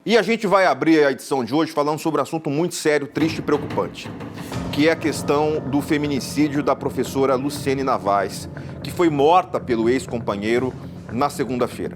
E a gente vai abrir a edição de hoje falando sobre um assunto muito sério, triste e preocupante, que é a questão do feminicídio da professora Luciene Navaz, que foi morta pelo ex-companheiro na segunda-feira.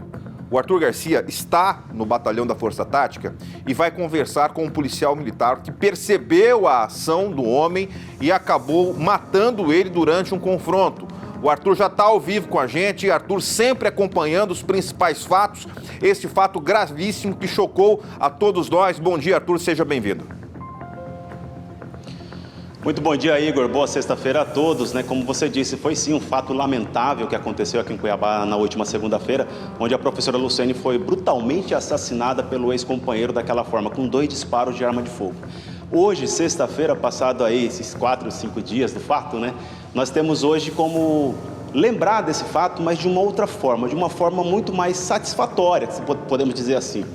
O Arthur Garcia está no batalhão da Força Tática e vai conversar com um policial militar que percebeu a ação do homem e acabou matando ele durante um confronto. O Arthur já está ao vivo com a gente, Arthur sempre acompanhando os principais fatos, este fato gravíssimo que chocou a todos nós. Bom dia, Arthur, seja bem-vindo. Muito bom dia, Igor. Boa sexta-feira a todos. Como você disse, foi sim um fato lamentável que aconteceu aqui em Cuiabá na última segunda-feira, onde a professora Luciene foi brutalmente assassinada pelo ex-companheiro daquela forma, com 2 disparos de arma de fogo. Hoje, sexta-feira, passado aí esses 4, 5 dias do fato, nós temos hoje como lembrar desse fato, mas de uma outra forma, de uma forma muito mais satisfatória, podemos dizer assim.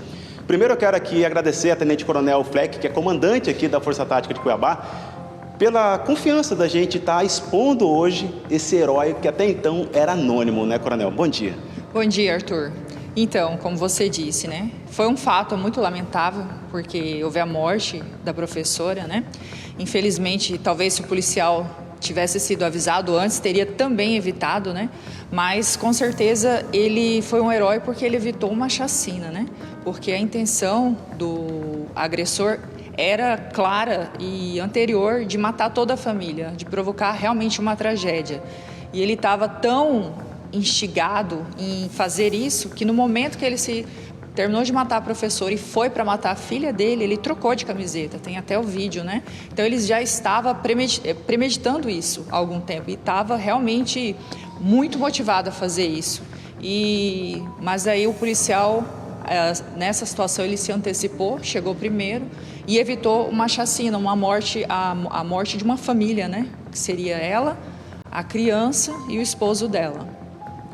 Primeiro eu quero aqui agradecer a Tenente Coronel Fleck, que é comandante aqui da Força Tática de Cuiabá, pela confiança da gente estar expondo hoje esse herói que até então era anônimo, Coronel? Bom dia. Bom dia, Arthur. Então, como você disse, foi um fato muito lamentável, porque houve a morte da professora, Infelizmente, talvez se o policial tivesse sido avisado antes, teria também evitado, Mas, com certeza, ele foi um herói porque ele evitou uma chacina, Porque a intenção do agressor era clara e anterior de matar toda a família, de provocar realmente uma tragédia. E ele estava tão instigado em fazer isso que no momento que ele terminou de matar a professora e foi para matar a filha dele, ele trocou de camiseta, tem até o vídeo, Então ele já estava premeditando isso há algum tempo e estava realmente muito motivado a fazer isso. Mas aí o policial, nessa situação, ele se antecipou, chegou primeiro e evitou uma chacina, uma morte, a morte de uma família, Que seria ela, a criança e o esposo dela.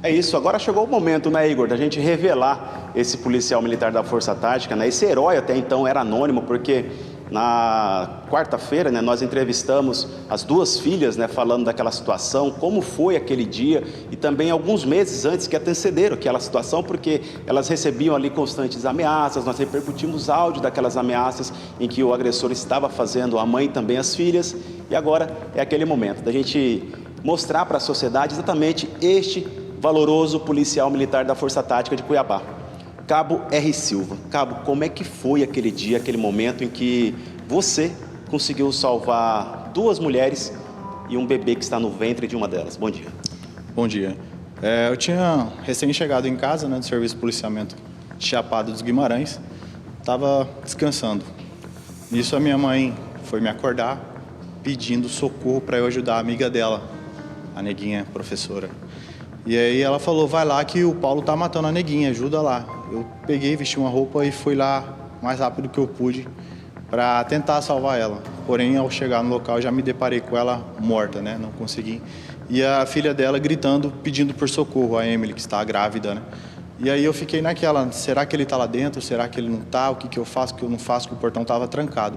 É isso, agora chegou o momento, Igor, da gente revelar esse policial militar da Força Tática, Esse herói até então era anônimo, porque na quarta-feira, nós entrevistamos as 2 filhas, falando daquela situação, como foi aquele dia e também alguns meses antes que antecederam aquela situação, porque elas recebiam ali constantes ameaças, nós repercutimos áudio daquelas ameaças em que o agressor estava fazendo a mãe e também as filhas, e agora é aquele momento da gente mostrar para a sociedade exatamente este valoroso policial militar da Força Tática de Cuiabá. Cabo R. Silva. Cabo, como é que foi aquele dia, aquele momento em que você conseguiu salvar 2 mulheres e um bebê que está no ventre de uma delas? Bom dia. Bom dia. Eu tinha recém-chegado em casa, do Serviço de Policiamento de Chapada dos Guimarães. Estava descansando. Nisso a minha mãe foi me acordar pedindo socorro para eu ajudar a amiga dela, a neguinha professora. E aí ela falou, vai lá que o Paulo tá matando a neguinha, ajuda lá. Eu peguei, vesti uma roupa e fui lá o mais rápido que eu pude para tentar salvar ela. Porém, ao chegar no local, já me deparei com ela morta, Não consegui. E a filha dela gritando, pedindo por socorro, a Emily, que está grávida, E aí eu fiquei naquela, será que ele tá lá dentro? Será que ele não tá? O que eu faço, o que eu não faço? Que o portão estava trancado.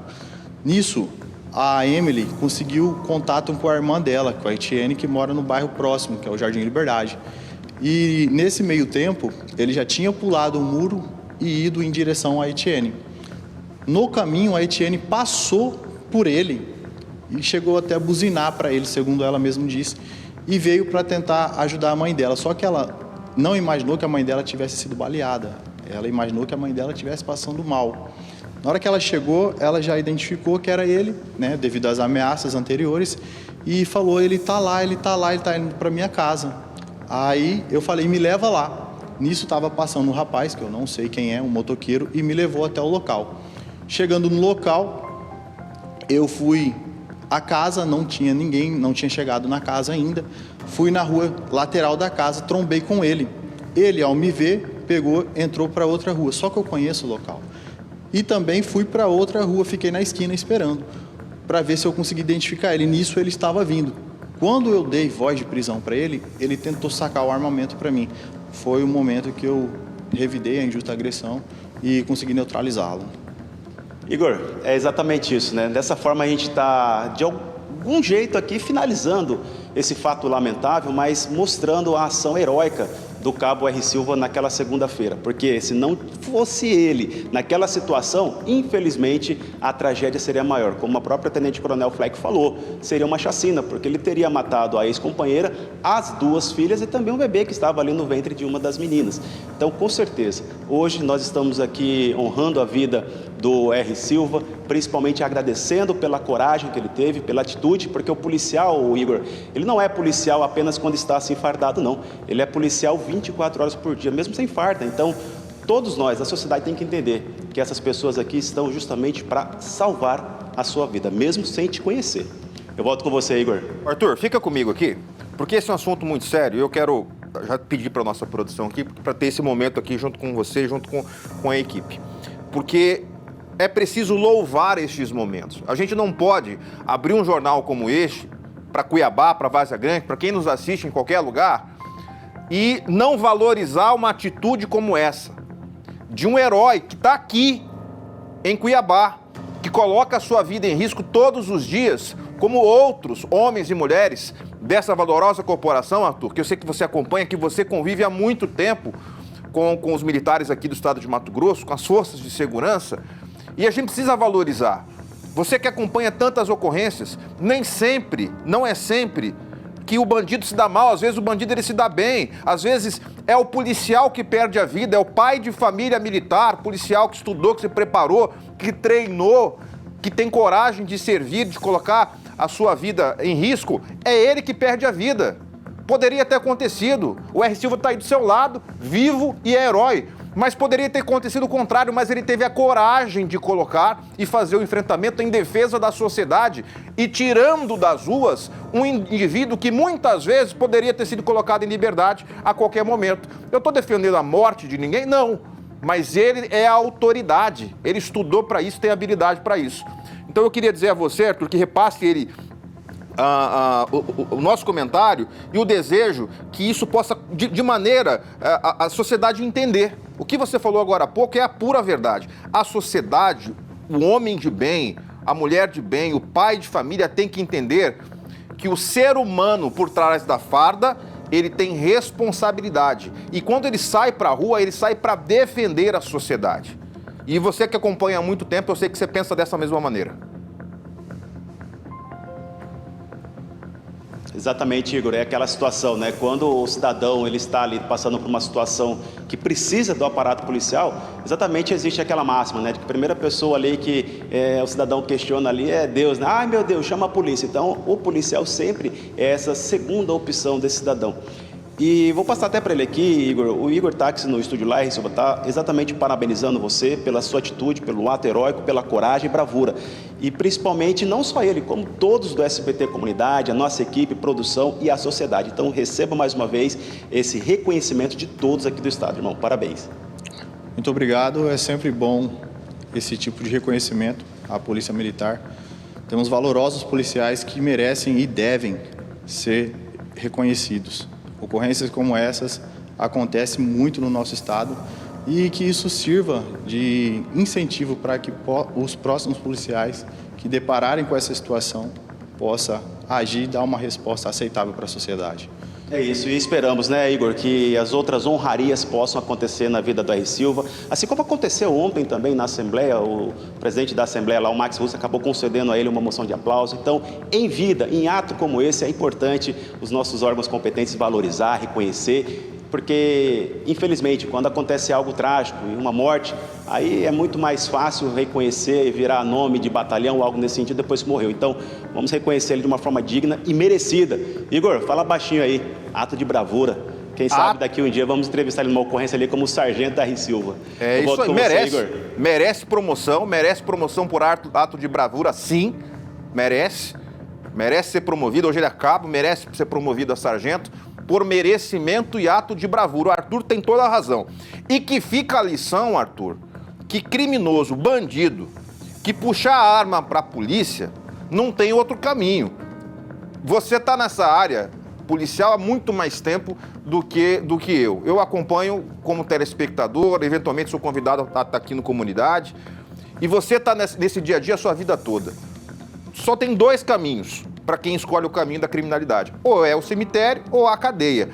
Nisso, a Emily conseguiu contato com a irmã dela, com a Etienne, que mora no bairro próximo, que é o Jardim Liberdade. E nesse meio tempo, ele já tinha pulado o muro e ido em direção à Etienne. No caminho, a Etienne passou por ele e chegou até a buzinar para ele, segundo ela mesma disse, e veio para tentar ajudar a mãe dela. Só que ela não imaginou que a mãe dela tivesse sido baleada. Ela imaginou que a mãe dela estivesse passando mal. Na hora que ela chegou, ela já identificou que era ele, devido às ameaças anteriores, e falou, ele tá lá, ele tá indo para minha casa. Aí eu falei, me leva lá. Nisso estava passando um rapaz, que eu não sei quem é, um motoqueiro, e me levou até o local. Chegando no local, eu fui à casa, não tinha ninguém, não tinha chegado na casa ainda. Fui na rua lateral da casa, trombei com ele. Ele, ao me ver, pegou, entrou para outra rua, só que eu conheço o local. E também fui para outra rua, fiquei na esquina esperando, para ver se eu conseguia identificar ele. Nisso ele estava vindo. Quando eu dei voz de prisão para ele, ele tentou sacar o armamento para mim. Foi o momento que eu revidei a injusta agressão e consegui neutralizá-lo. Igor, é exatamente isso, Dessa forma a gente está, de algum jeito aqui, finalizando esse fato lamentável, mas mostrando a ação heróica do cabo R. Silva naquela segunda-feira, porque se não fosse ele naquela situação, infelizmente a tragédia seria maior. Como a própria tenente-coronel Fleck falou, seria uma chacina, porque ele teria matado a ex-companheira, as 2 filhas e também um bebê que estava ali no ventre de uma das meninas. Então, com certeza, hoje nós estamos aqui honrando a vida do R. Silva, principalmente agradecendo pela coragem que ele teve, pela atitude, porque o policial, o Igor, ele não é policial apenas quando está assim fardado, não. Ele é policial 24 horas por dia, mesmo sem farda. Então, todos nós, a sociedade, tem que entender que essas pessoas aqui estão justamente para salvar a sua vida, mesmo sem te conhecer. Eu volto com você, Igor. Arthur, fica comigo aqui, porque esse é um assunto muito sério. Eu quero já pedir para a nossa produção aqui, para ter esse momento aqui junto com você, junto com a equipe. Porque é preciso louvar estes momentos. A gente não pode abrir um jornal como este, para Cuiabá, para Várzea Grande, para quem nos assiste em qualquer lugar, e não valorizar uma atitude como essa, de um herói que está aqui em Cuiabá, que coloca a sua vida em risco todos os dias, como outros homens e mulheres dessa valorosa corporação, Arthur, que eu sei que você acompanha, que você convive há muito tempo com os militares aqui do estado de Mato Grosso, com as forças de segurança, e a gente precisa valorizar. Você que acompanha tantas ocorrências, nem sempre, não é sempre, que o bandido se dá mal, às vezes o bandido ele se dá bem, às vezes é o policial que perde a vida, é o pai de família militar, policial que estudou, que se preparou, que treinou, que tem coragem de servir, de colocar a sua vida em risco, é ele que perde a vida. Poderia ter acontecido, o R. Silva está aí do seu lado, vivo e é herói. Mas poderia ter acontecido o contrário, mas ele teve a coragem de colocar e fazer o enfrentamento em defesa da sociedade e tirando das ruas um indivíduo que muitas vezes poderia ter sido colocado em liberdade a qualquer momento. Eu estou defendendo a morte de ninguém? Não. Mas ele é a autoridade, ele estudou para isso, tem habilidade para isso. Então eu queria dizer a você, Arthur, que repasse ele o nosso comentário e o desejo que isso possa, de maneira, a sociedade entender. O que você falou agora há pouco é a pura verdade. A sociedade, o homem de bem, a mulher de bem, o pai de família tem que entender que o ser humano por trás da farda, ele tem responsabilidade. E quando ele sai para a rua, ele sai para defender a sociedade. E você que acompanha há muito tempo, eu sei que você pensa dessa mesma maneira. Exatamente, Igor, é aquela situação, né? Quando o cidadão ele está ali passando por uma situação que precisa do aparato policial, exatamente existe aquela máxima, né? De que a primeira pessoa ali que o cidadão questiona ali é Deus, né? Ai, meu Deus, chama a polícia. Então, o policial sempre é essa segunda opção desse cidadão. E vou passar até para ele aqui, Igor. O Igor Táxi no estúdio lá, Silva, está exatamente parabenizando você pela sua atitude, pelo ato heróico, pela coragem e bravura. E principalmente, não só ele, como todos do SBT Comunidade, a nossa equipe, produção e a sociedade. Então, receba mais uma vez esse reconhecimento de todos aqui do estado, irmão. Parabéns. Muito obrigado. É sempre bom esse tipo de reconhecimento à Polícia Militar. Temos valorosos policiais que merecem e devem ser reconhecidos. Ocorrências como essas acontecem muito no nosso estado e que isso sirva de incentivo para que os próximos policiais que depararem com essa situação possam agir e dar uma resposta aceitável para a sociedade. É isso, e esperamos, né, Igor, que as outras honrarias possam acontecer na vida do R. Silva, assim como aconteceu ontem também na Assembleia, o presidente da Assembleia lá, o Max Russo, acabou concedendo a ele uma moção de aplauso. Então, em vida, em ato como esse, é importante os nossos órgãos competentes valorizar, reconhecer, porque, infelizmente, quando acontece algo trágico e uma morte, aí é muito mais fácil reconhecer e virar nome de batalhão ou algo nesse sentido depois que morreu. Então, vamos reconhecer ele de uma forma digna e merecida. Igor, fala baixinho aí, ato de bravura. Quem sabe daqui um dia vamos entrevistar ele numa ocorrência ali como sargento R. Silva. É isso aí, merece. Merece promoção por ato de bravura, sim, merece ser promovido. Hoje ele é cabo, merece ser promovido a sargento por merecimento e ato de bravura. O Arthur tem toda a razão. E que fica a lição, Arthur, que criminoso, bandido, que puxar a arma para a polícia, não tem outro caminho. Você está nessa área policial há muito mais tempo do que eu. Eu acompanho como telespectador, eventualmente sou convidado a estar aqui no Comunidade. E você está nesse dia a dia a sua vida toda. Só tem dois caminhos para quem escolhe o caminho da criminalidade. Ou é o cemitério ou a cadeia.